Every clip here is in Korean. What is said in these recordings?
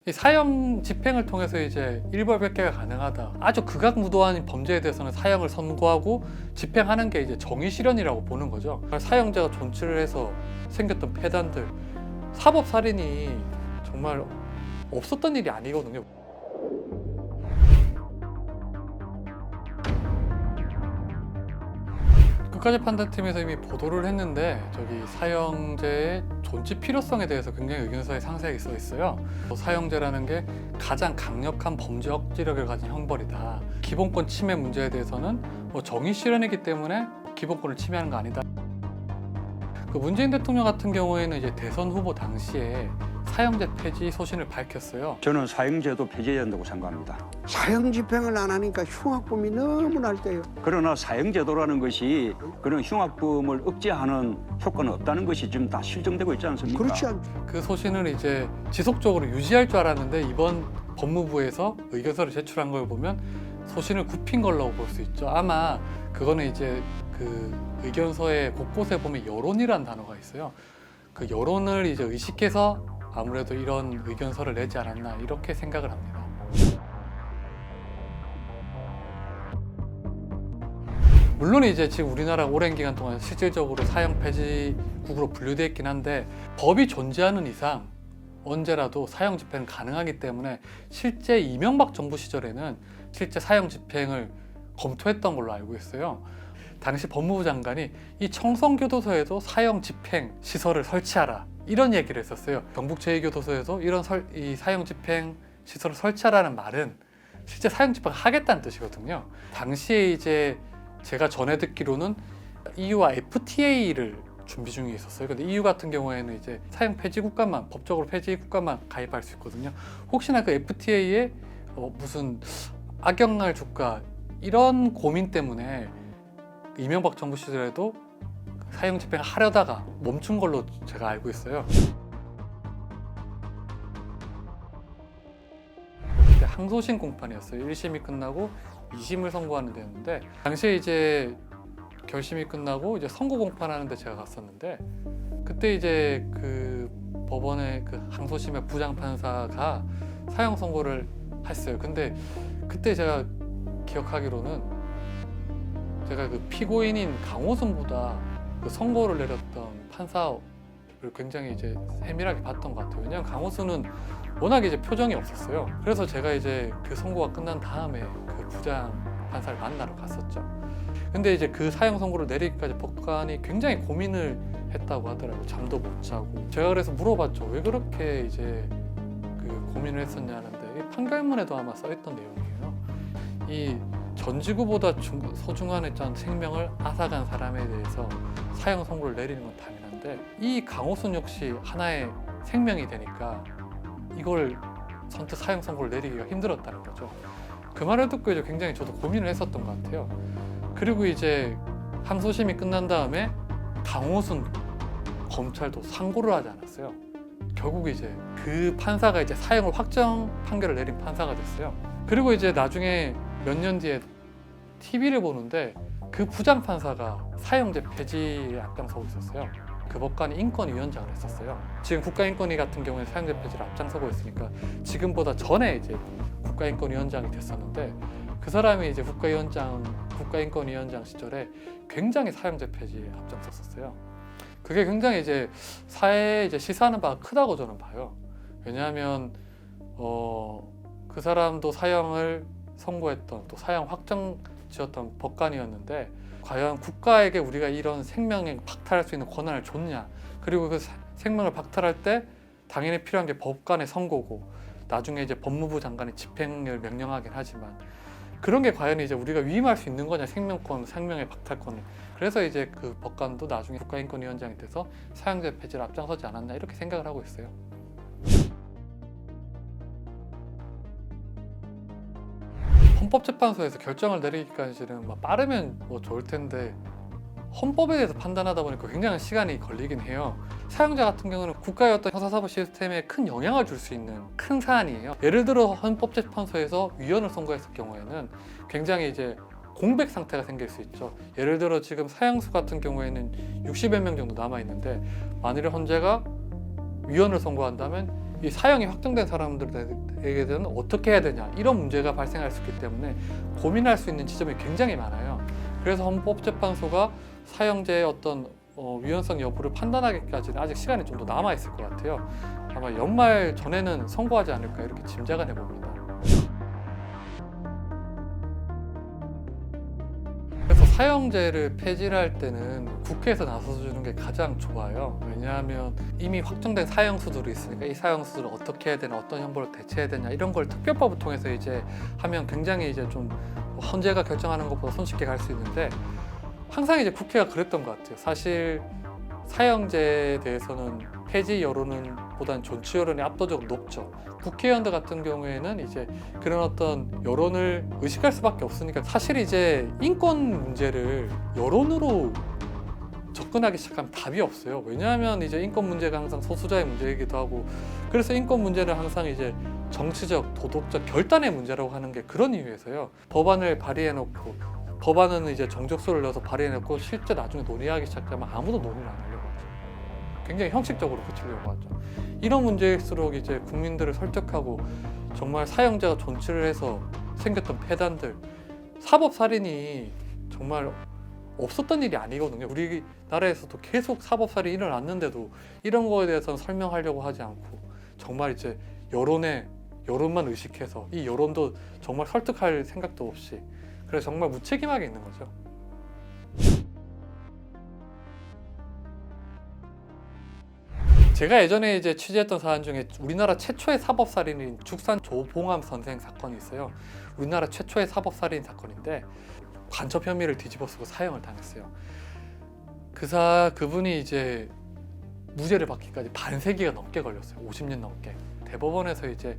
이 사형 집행을 통해서 이제 일벌백계가 가능하다. 아주 극악무도한 범죄에 대해서는 사형을 선고하고 집행하는 게 이제 정의 실현이라고 보는 거죠. 사형자가 존치를 해서 생겼던 폐단들, 사법 살인이 정말 없었던 일이 아니거든요. 국가재판단팀에서 이미 보도를 했는데 저기 사형제의 존치 필요성에 대해서 굉장히 의견서에 상세하게 써 있어요. 사형제라는 게 가장 강력한 범죄 억지력을 가진 형벌이다. 기본권 침해 문제에 대해서는 정의 실현이기 때문에 기본권을 침해하는 거 아니다. 그 문재인 대통령 같은 경우에는 이제 대선 후보 당시에 사형제 폐지 소신을 밝혔어요. 저는 사형제도 폐지해야 한다고 생각합니다. 사형 집행을 안 하니까 흉악범이 너무 날때요. 그러나 사형제도라는 것이 그런 흉악범을 억제하는 효과는 없다는 것이 지금 다 실증되고 있지 않습니까? 그렇지 않죠. 그 소신을 이제 지속적으로 유지할 줄 알았는데 이번 법무부에서 의견서를 제출한 걸 보면 소신을 굽힌 걸로 볼 수 있죠. 아마 그거는 이제 그 의견서의 곳곳에 보면 여론이란 단어가 있어요. 그 여론을 이제 의식해서 아무래도 이런 의견서를 내지 않았나 이렇게 생각을 합니다. 물론 이제 지금 우리나라 오랜 기간 동안 실질적으로 사형 폐지국으로 분류되어 있긴 한데 법이 존재하는 이상 언제라도 사형 집행은 가능하기 때문에 실제 이명박 정부 시절에는 실제 사형 집행을 검토했던 걸로 알고 있어요. 당시 법무부 장관이 이 청성교도소에도 사형 집행 시설을 설치하라 이런 얘기를 했었어요. 경북 제2교도소에서 이런 이 사형 집행 시설을 설치하라는 말은 실제 사형 집행을 하겠다는 뜻이거든요. 당시에 이제 제가 전해 듣기로는 EU와 FTA를 준비 중에 있었어요. 근데 EU 같은 경우에는 이제 사형 폐지 국가만, 법적으로 폐지 국가만 가입할 수 있거든요. 혹시나 그 FTA에 무슨 악영향을 줄까 이런 고민 때문에 이명박 정부 시절에도 사형 집행을 하려다가 멈춘 걸로 제가 알고 있어요. 그때 항소심 공판이었어요. 1심이 끝나고 2심을 선고하는 데였는데 당시에 이제 결심이 끝나고 이제 선고 공판하는데 제가 갔었는데 그때 이제 그 법원의 그 항소심의 부장 판사가 사형 선고를 했어요. 근데 그때 제가 기억하기로는 제가 그 피고인인 강호순보다 그 선고를 내렸던 판사를 굉장히 이제 세밀하게 봤던 것 같아요. 왜냐하면 강호순은 워낙에 이제 표정이 없었어요. 그래서 제가 이제 그 선고가 끝난 다음에 그 부장 판사를 만나러 갔었죠. 근데 이제 그 사형 선고를 내리기까지 법관이 굉장히 고민을 했다고 하더라고요. 잠도 못 자고. 제가 그래서 물어봤죠. 왜 그렇게 이제 그 고민을 했었냐는데 이 판결문에도 아마 써있던 내용이에요. 이 전지구보다 소중한 했던 생명을 앗아간 사람에 대해서 사형 선고를 내리는 건 당연한데 이 강호순 역시 하나의 생명이 되니까 이걸 선뜻 사형 선고를 내리기가 힘들었다는 거죠. 그 말을 듣고 이제 굉장히 저도 고민을 했었던 것 같아요. 그리고 이제 항소심이 끝난 다음에 강호순 검찰도 상고를 하지 않았어요. 결국 이제 그 판사가 이제 사형을 확정 판결을 내린 판사가 됐어요. 그리고 이제 나중에 몇 년 뒤에 TV를 보는데 그 부장 판사가 사형제 폐지에 앞장서고 있었어요. 그 법관이 인권위원장을 했었어요. 지금 국가인권위 같은 경우에 사형제 폐지를 앞장서고 있으니까 지금보다 전에 이제 국가인권위원장이 됐었는데 그 사람이 이제 국가인권위원장 시절에 굉장히 사형제 폐지에 앞장섰었어요. 그게 굉장히 이제 사회에 이제 시사하는 바가 크다고 저는 봐요. 왜냐하면 그 사람도 사형을 선고했던 또 사형 확정 지었던 법관이었는데 과연 국가에게 우리가 이런 생명을 박탈할 수 있는 권한을 줬냐, 그리고 그 생명을 박탈할 때 당연히 필요한 게 법관의 선고고 나중에 이제 법무부 장관이 집행을 명령하긴 하지만 그런 게 과연 이제 우리가 위임할 수 있는 거냐, 생명권, 생명의 박탈권을. 그래서 이제 그 법관도 나중에 국가인권위원장이 돼서 사형제 폐지를 앞장서지 않았나 이렇게 생각을 하고 있어요. 헌법재판소에서 결정을 내리기까지는 빠르면 좋을 텐데 헌법에 대해서 판단하다 보니까 굉장한 시간이 걸리긴 해요. 사형자 같은 경우는 국가의 어떤 형사사법 시스템에 큰 영향을 줄 수 있는 큰 사안이에요. 예를 들어 헌법재판소에서 위헌을 선고했을 경우에는 굉장히 이제 공백 상태가 생길 수 있죠. 예를 들어 지금 사형수 같은 경우에는 60여 명 정도 남아 있는데 만일에 헌재가 위헌을 선고한다면 이 사형이 확정된 사람들에게 대한 어떻게 해야 되냐 이런 문제가 발생할 수 있기 때문에 고민할 수 있는 지점이 굉장히 많아요. 그래서 헌법재판소가 사형제의 어떤 위헌성 여부를 판단하기까지는 아직 시간이 좀 더 남아 있을 것 같아요. 아마 연말 전에는 선고하지 않을까 이렇게 짐작은 해봅니다. 그래서 사형제를 폐지를 할 때는 국회에서 나서서 주는 게 가장 좋아요. 왜냐하면 이미 확정된 사형수들이 있으니까 이 사형수들을 어떻게 해야 되나, 어떤 형벌로 대체해야 되냐 이런 걸 특별법을 통해서 이제 하면 굉장히 이제 좀 헌재가 결정하는 것보다 손쉽게 갈 수 있는데 항상 이제 국회가 그랬던 것 같아요. 사실 사형제에 대해서는 폐지 여론은 보다는 존치 여론이 압도적으로 높죠. 국회의원들 같은 경우에는 이제 그런 어떤 여론을 의식할 수밖에 없으니까 사실 이제 인권 문제를 여론으로 접근하기 시작하면 답이 없어요. 왜냐하면 이제 인권 문제가 항상 소수자의 문제이기도 하고 그래서 인권 문제를 항상 이제 정치적, 도덕적 결단의 문제라고 하는 게 그런 이유에서요. 법안을 발의해놓고 법안은 이제 정적소를 넣어서 발의해놓고 실제 나중에 논의하기 시작하면 아무도 논의를 안 하려고 하죠. 굉장히 형식적으로 그치려고 하죠. 이런 문제일수록 이제 국민들을 설득하고 정말 사형제가 존치를 해서 생겼던 폐단들, 사법살인이 정말 없었던 일이 아니거든요. 우리나라에서도 계속 사법살인이 일어났는데도 이런 거에 대해서는 설명하려고 하지 않고 정말 이제 여론만 의식해서 이 여론도 정말 설득할 생각도 없이 그래서 정말 무책임하게 있는 거죠. 제가 예전에 이제 취재했던 사안 중에 우리나라 최초의 사법살인인 죽산 조봉암 선생 사건이 있어요. 우리나라 최초의 사법살인 사건인데 간첩 혐의를 뒤집어쓰고 사형을 당했어요. 그분이 이제 무죄를 받기까지 반세기가 넘게 걸렸어요. 50년 넘게. 대법원에서 이제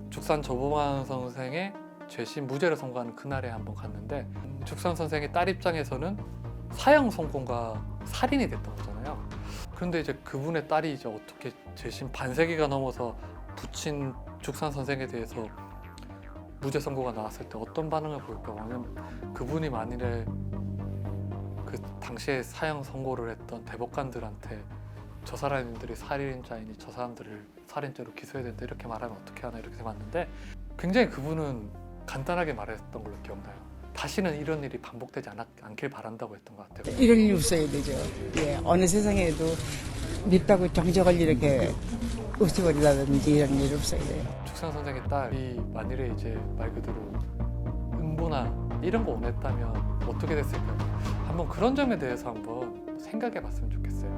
죽산 조봉암 선생의 재심 무죄를 선고하는 그날에 한번 갔는데 죽산 선생의 딸 입장에서는 사형 선고가 살인이 됐던 거잖아요. 그런데 이제 그분의 딸이 이제 어떻게 재심 반세기가 넘어서 붙인 죽산 선생에 대해서 무죄 선고가 나왔을 때 어떤 반응을 보일까 하면 그분이 만일에 그 당시에 사형 선고를 했던 대법관들한테 저 사람들이 살인자이니 저 사람들을 살인죄로 기소해야 된다 이렇게 말하면 어떻게 하나 이렇게 봤는데 굉장히 그분은 간단하게 말했던 걸로 기억나요. 다시는 이런 일이 반복되지 않길 바란다고 했던 것 같아요. 이런 일이 없어야 되죠. 예, 어느 세상에도 밉다고 정적을 이렇게 없애버리다든지 이런 일이 없어야 돼요. 죽산 선생의 딸이 만일에 이제 말 그대로 응보나 이런 거 원했다면 어떻게 됐을까요? 한번 그런 점에 대해서 한번 생각해 봤으면 좋겠어요.